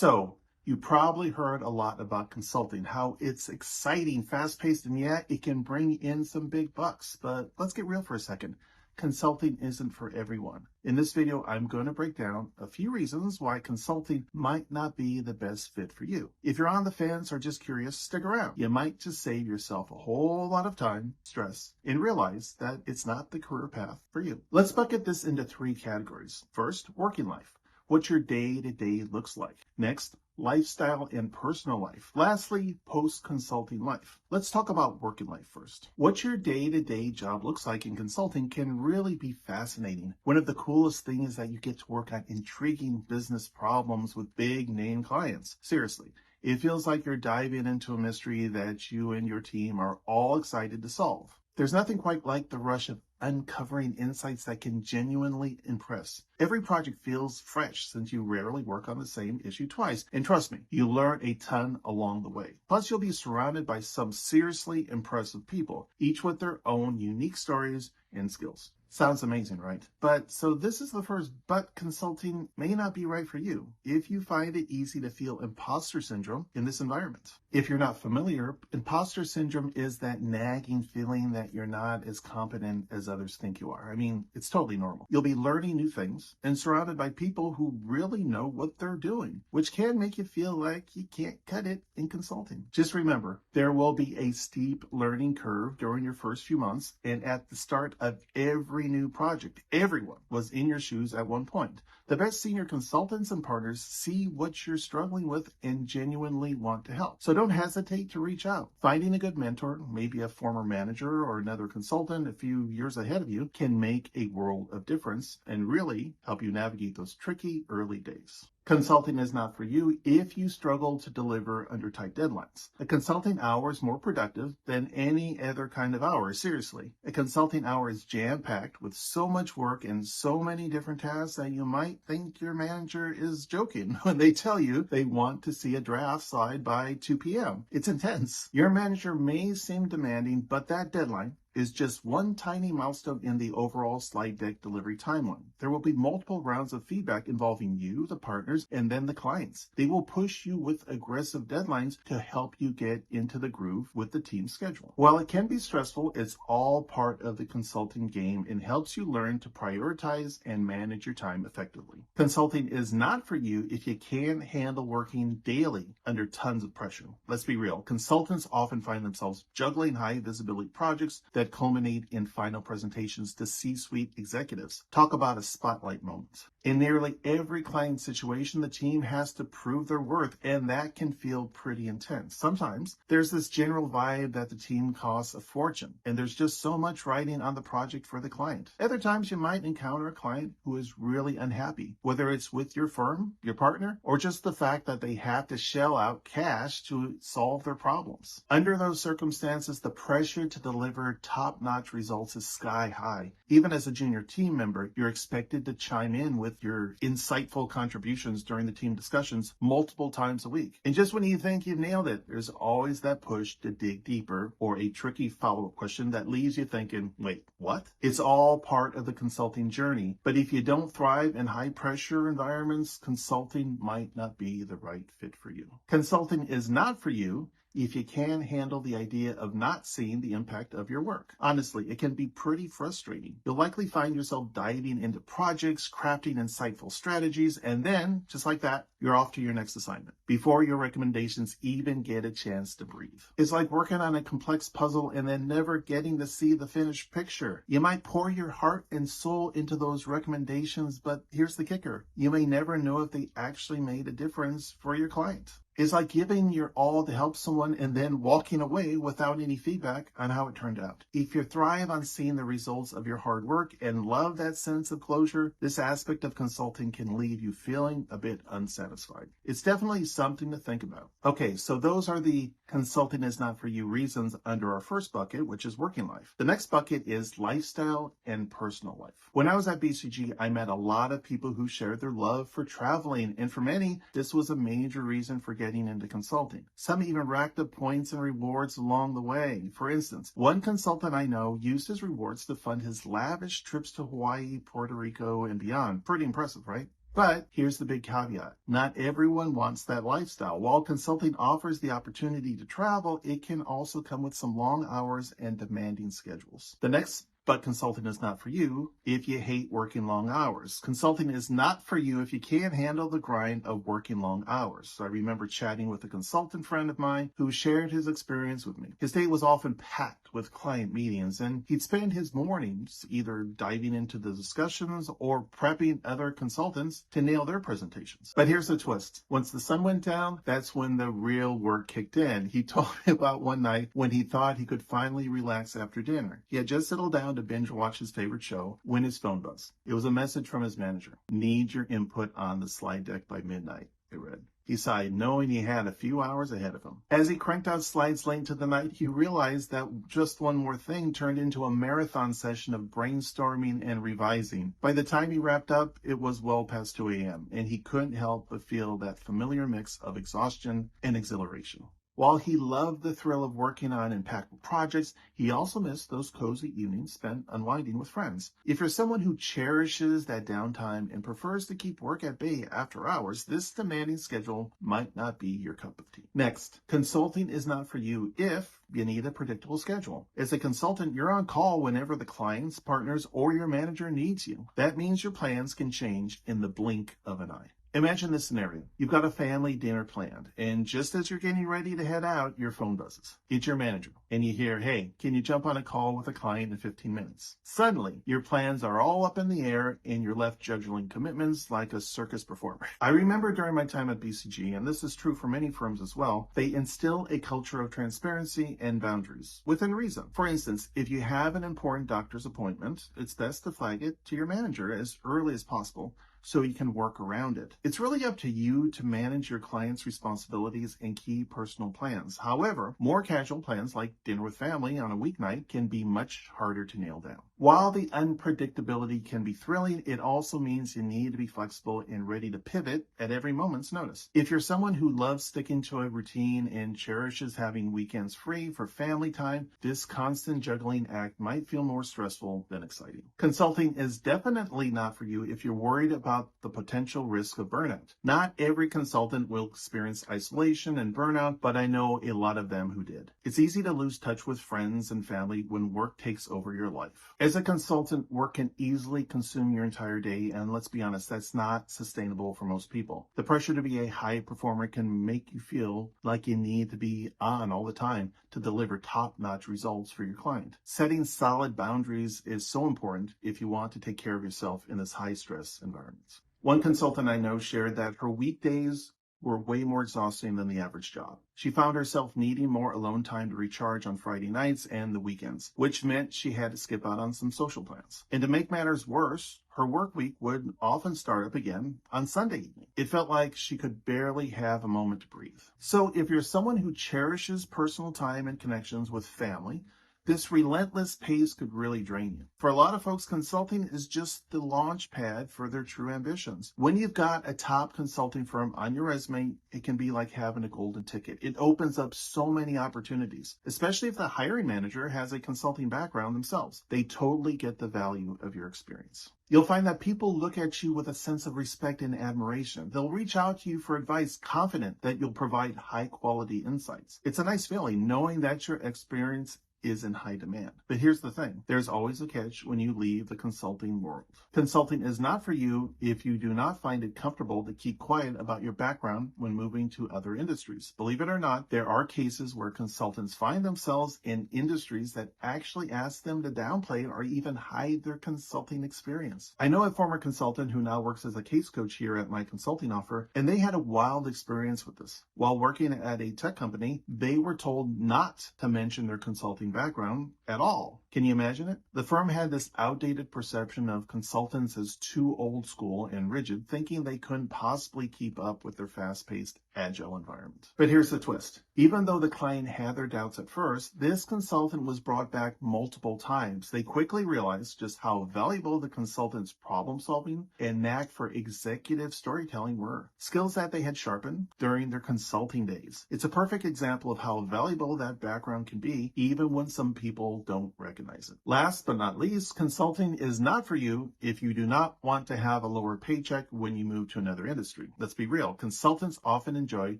So, you probably heard a lot about consulting, how it's exciting, fast-paced, and yeah, it can bring in some big bucks. But let's get real for a second. Consulting isn't for everyone. In this video, I'm going to break down a few reasons why consulting might not be the best fit for you. If you're on the fence or just curious, stick around. You might just save yourself a whole lot of time, stress, and realize that it's not the career path for you. Let's bucket this into three categories. First, working life. What your day-to-day looks like. Next, lifestyle and personal life. Lastly, post-consulting life. Let's talk about working life first. What your day-to-day job looks like in consulting can really be fascinating. One of the coolest things is that you get to work on intriguing business problems with big name clients. Seriously, it feels like you're diving into a mystery that you and your team are all excited to solve. There's nothing quite like the rush of uncovering insights that can genuinely impress. Every project feels fresh since you rarely work on the same issue twice. And trust me, you learn a ton along the way. Plus, you'll be surrounded by some seriously impressive people, each with their own unique stories and skills. Sounds amazing, right? So this is the first, but consulting may not be right for you if you find it easy to feel imposter syndrome in this environment. If you're not familiar, imposter syndrome is that nagging feeling that you're not as competent as others think you are. I mean, it's totally normal. You'll be learning new things and surrounded by people who really know what they're doing, which can make you feel like you can't cut it in consulting. Just remember, there will be a steep learning curve during your first few months, and at the start of every new project, everyone was in your shoes at one point. The best senior consultants and partners see what you're struggling with and genuinely want to help. So don't hesitate to reach out. Finding a good mentor, maybe a former manager or another consultant a few years ahead of you, can make a world of difference and really help you navigate those tricky early days. Consulting is not for you if you struggle to deliver under tight deadlines. A consulting hour is more productive than any other kind of hour. Seriously, a consulting hour is jam-packed with so much work and so many different tasks that you might think your manager is joking when they tell you they want to see a draft slide by 2 p.m. It's intense. Your manager may seem demanding, but that deadline is just one tiny milestone in the overall slide deck delivery timeline. There will be multiple rounds of feedback involving you, the partners, and then the clients. They will push you with aggressive deadlines to help you get into the groove with the team schedule. While it can be stressful, it's all part of the consulting game and helps you learn to prioritize and manage your time effectively. Consulting is not for you if you can't handle working daily under tons of pressure. Let's be real. Consultants often find themselves juggling high visibility projects that culminate in final presentations to C-suite executives. Talk about a spotlight moment. In nearly every client situation, the team has to prove their worth, and that can feel pretty intense. Sometimes there's this general vibe that the team costs a fortune, and there's just so much riding on the project for the client. Other times you might encounter a client who is really unhappy, whether it's with your firm, your partner, or just the fact that they have to shell out cash to solve their problems. Under those circumstances, the pressure to deliver top-notch results is sky high. Even as a junior team member, you're expected to chime in with your insightful contributions during the team discussions multiple times a week. And just when you think you've nailed it, there's always that push to dig deeper or a tricky follow-up question that leaves you thinking, wait, what? It's all part of the consulting journey. But if you don't thrive in high-pressure environments, consulting might not be the right fit for you. Consulting is not for you if you can handle the idea of not seeing the impact of your work. Honestly, it can be pretty frustrating. You'll likely find yourself diving into projects, crafting insightful strategies, and then, just like that, you're off to your next assignment before your recommendations even get a chance to breathe. It's like working on a complex puzzle and then never getting to see the finished picture. You might pour your heart and soul into those recommendations, but here's the kicker. You may never know if they actually made a difference for your client. It's like giving your all to help someone and then walking away without any feedback on how it turned out. If you thrive on seeing the results of your hard work and love that sense of closure, this aspect of consulting can leave you feeling a bit unsatisfied. It's definitely something to think about. Okay, so those are the consulting is not for you reasons under our first bucket, which is working life. The next bucket is lifestyle and personal life. When I was at BCG, I met a lot of people who shared their love for traveling, and for many, this was a major reason for getting into consulting. Some even racked up points and rewards along the way. For instance, one consultant I know used his rewards to fund his lavish trips to Hawaii, Puerto Rico, and beyond. Pretty impressive, right? But here's the big caveat. Not everyone wants that lifestyle. While consulting offers the opportunity to travel, it can also come with some long hours and demanding schedules. The next but consulting is not for you if you hate working long hours. Consulting is not for you if you can't handle the grind of working long hours. So I remember chatting with a consultant friend of mine who shared his experience with me. His day was often packed with client meetings, and he'd spend his mornings either diving into the discussions or prepping other consultants to nail their presentations. But here's the twist. Once the sun went down, that's when the real work kicked in. He told me about one night when he thought he could finally relax after dinner. He had just settled down to binge watch his favorite show when his phone buzzed. It was a message from his manager. Need your input on the slide deck by midnight, it read. He sighed, knowing he had a few hours ahead of him. As he cranked out slides late into the night, he realized that just one more thing turned into a marathon session of brainstorming and revising. By the time he wrapped up, it was well past 2 a.m., and he couldn't help but feel that familiar mix of exhaustion and exhilaration. While he loved the thrill of working on impactful projects, he also missed those cozy evenings spent unwinding with friends. If you're someone who cherishes that downtime and prefers to keep work at bay after hours, this demanding schedule might not be your cup of tea. Next, consulting is not for you if you need a predictable schedule. As a consultant, you're on call whenever the clients, partners, or your manager needs you. That means your plans can change in the blink of an eye. Imagine this scenario. You've got a family dinner planned, and just as you're getting ready to head out, your phone buzzes. It's your manager, and you hear, hey, can you jump on a call with a client in 15 minutes? Suddenly, your plans are all up in the air, and you're left juggling commitments like a circus performer. I remember during my time at BCG, and this is true for many firms as well, they instill a culture of transparency and boundaries within reason. For instance, if you have an important doctor's appointment, it's best to flag it to your manager as early as possible, so you can work around it. It's really up to you to manage your client's responsibilities and key personal plans. However, more casual plans like dinner with family on a weeknight can be much harder to nail down. While the unpredictability can be thrilling, it also means you need to be flexible and ready to pivot at every moment's notice. If you're someone who loves sticking to a routine and cherishes having weekends free for family time, this constant juggling act might feel more stressful than exciting. Consulting is definitely not for you if you're worried about the potential risk of burnout. Not every consultant will experience isolation and burnout, but I know a lot of them who did. It's easy to lose touch with friends and family when work takes over your life. As a consultant, work can easily consume your entire day, and let's be honest, that's not sustainable for most people. The pressure to be a high performer can make you feel like you need to be on all the time to deliver top-notch results for your client. Setting solid boundaries is so important if you want to take care of yourself in this high-stress environment. One consultant I know shared that her weekdays were way more exhausting than the average job. She found herself needing more alone time to recharge on Friday nights and the weekends, which meant she had to skip out on some social plans. And to make matters worse, her work week would often start up again on Sunday evening. It felt like she could barely have a moment to breathe. So if you're someone who cherishes personal time and connections with family, this relentless pace could really drain you. For a lot of folks, consulting is just the launch pad for their true ambitions. When you've got a top consulting firm on your resume, it can be like having a golden ticket. It opens up so many opportunities, especially if the hiring manager has a consulting background themselves. They totally get the value of your experience. You'll find that people look at you with a sense of respect and admiration. They'll reach out to you for advice, confident that you'll provide high-quality insights. It's a nice feeling knowing that your experience is in high demand. But here's the thing. There's always a catch when you leave the consulting world. Consulting is not for you if you do not find it comfortable to keep quiet about your background when moving to other industries. Believe it or not, there are cases where consultants find themselves in industries that actually ask them to downplay or even hide their consulting experience. I know a former consultant who now works as a case coach here at my consulting offer, and they had a wild experience with this. While working at a tech company, they were told not to mention their consulting background at all. Can you imagine it? The firm had this outdated perception of consultants as too old school and rigid, thinking they couldn't possibly keep up with their fast-paced, agile environment. But here's the twist. Even though the client had their doubts at first, this consultant was brought back multiple times. They quickly realized just how valuable the consultant's problem-solving and knack for executive storytelling were, skills that they had sharpened during their consulting days. It's a perfect example of how valuable that background can be, even when when some people don't recognize it. Last but not least, consulting is not for you if you do not want to have a lower paycheck when you move to another industry. Let's be real, consultants often enjoy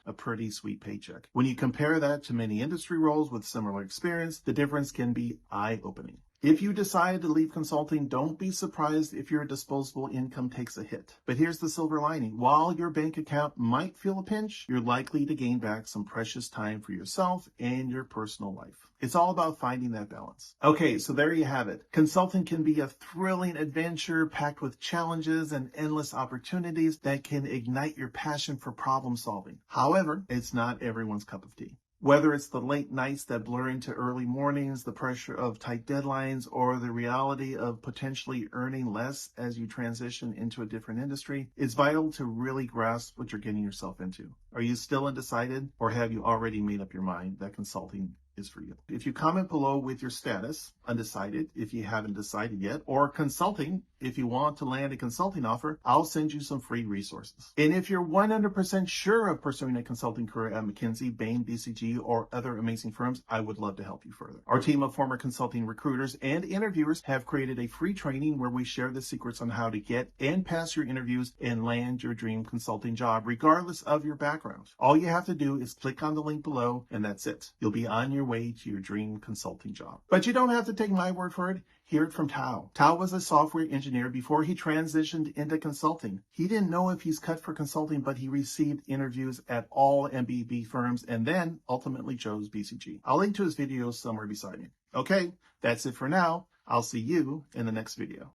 a pretty sweet paycheck. When you compare that to many industry roles with similar experience, the difference can be eye-opening. If you decide to leave consulting, don't be surprised if your disposable income takes a hit. But here's the silver lining. While your bank account might feel a pinch, you're likely to gain back some precious time for yourself and your personal life. It's all about finding that balance. Okay, so there you have it. Consulting can be a thrilling adventure packed with challenges and endless opportunities that can ignite your passion for problem solving. However, it's not everyone's cup of tea. Whether it's the late nights that blur into early mornings, the pressure of tight deadlines, or the reality of potentially earning less as you transition into a different industry, it's vital to really grasp what you're getting yourself into. Are you still undecided, or have you already made up your mind that consulting is for you? If you comment below with your status, undecided if you haven't decided yet, or consulting if you want to land a consulting offer, I'll send you some free resources. And if you're 100% sure of pursuing a consulting career at McKinsey, Bain, BCG, or other amazing firms, I would love to help you further. Our team of former consulting recruiters and interviewers have created a free training where we share the secrets on how to get and pass your interviews and land your dream consulting job, regardless of your background. All you have to do is click on the link below, and that's it. You'll be on your way to your dream consulting job. But you don't have to take my word for it. Hear it from 𝗲𝗁. 𝗲𝗁 was a software engineer before he transitioned into consulting. He didn't know if he's cut for consulting, but he received interviews at all MBB firms and then ultimately chose BCG. I'll link to his video somewhere beside me. Okay, that's it for now. I'll see you in the next video.